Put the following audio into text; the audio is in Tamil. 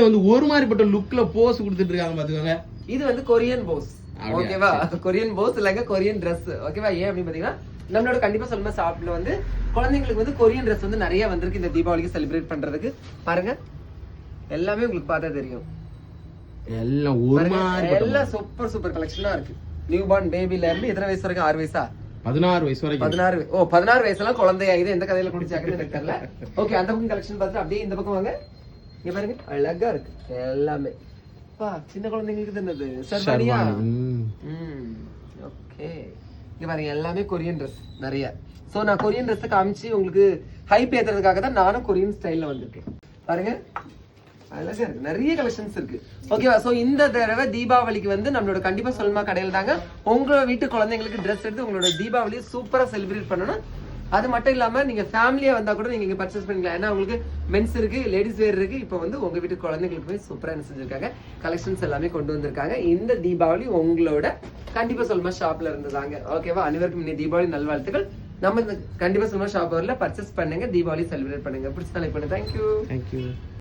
வந்து ஒரு மாதிரிப்பட்ட லுக்ல போஸ் கொடுத்துட்டு இருக்காங்க பாத்துக்கோங்க. இது வந்து கொரியன் போஸ். ஓகேவா, கொரியன் போஸ் இல்லங்க கொரியன் Dress. ஓகேவா, ஏன் அப்படின்னு பாத்தீங்கன்னா நம்மளோட கண்டிப்பா சொல்லுமா ஷாப்ல வந்து குழந்தைங்களுக்கு வந்து கொரியன் Dress வந்து நிறைய வந்திருக்கு இந்த தீபாவளிக்கு செலிப்ரேட் பண்றதுக்கு. பாருங்க எல்லாமே உங்களுக்கு பார்த்தா தெரியும். எல்லாம் ஒரு மாதிரி எல்லாம் சூப்பர் கலெக்ஷனா இருக்கு. நியூ பார்ன் பேபில இருந்து எத்தனை வயசு வரைக்கும்? 6 வயசா 16 வயசு வரைக்கும். 16 வயசுலாம் குழந்தையா? இது எந்த கதையில குடிச்சாக்குன்னு எனக்கு தெரியல. ஓகே, அந்த பக்கம் கலெக்ஷன் பார்த்துட்டு அப்படியே இந்த பக்கம் வாங்க. இங்க பாருங்க அழகா இருக்கு எல்லாமே. பா சின்ன குழந்தைங்களுக்கு என்னது சர்வானியா? ஓகே, இங்க பாருங்க எல்லாமே கொரியன் Dress நிறைய. சோ நான் கொரியன் Dress காமிச்சு உங்களுக்கு ஹைப் ஏத்துறதுக்காக தான் நானும் கொரியன் ஸ்டைல்ல வந்திருக்கேன். பாருங்க அழகா இருக்கு, நிறைய கலெக்ஷன்ஸ் இருக்கு. ஓகேவா, சோ இந்த தடவை தீபாவளிக்கு வந்து நம்மளோட கண்டிப்பா சொல்மா கடையில தாங்க உங்களோட வீட்டு குழந்தைங்களுக்கு Dress எடுத்து உங்களோட தீபாவளியை சூப்பரா செலிப்ரேட் பண்ணணும். அது மட்டும் இல்லாம நீங்க ஃபேமிலியா வந்தா கூட நீங்க இங்க பர்ச்சேஸ் பண்ணிக்கலாம். ஏன்னா உங்களுக்கு மென்ஸ் இருக்கு, லேடிஸ் வேர் இருக்கு. இப்போ வந்து உங்க வீட்டு குழந்தைங்களுக்கு போய் சூப்பரா என்ன செஞ்சிருக்காங்க, கலெக்ஷன்ஸ் எல்லாமே கொண்டு வந்திருக்காங்க. இந்த தீபாவளி உங்களோட கண்டிப்பா சொல்மா ஷாப்ல இருந்ததாங்க. ஓகேவா, அனைவருக்கும் இந்த தீபாவளி நல்வாழ்த்துக்கள். நம்ம இந்த கண்டிப்பா சொல்மா ஷாப் வரல பர்ச்சேஸ் பண்ணுங்க, தீபாவளி செலிப்ரேட் பண்ணுங்க. பிடிச்சா லைக் பண்ணுங்க. தேங்க்யூ.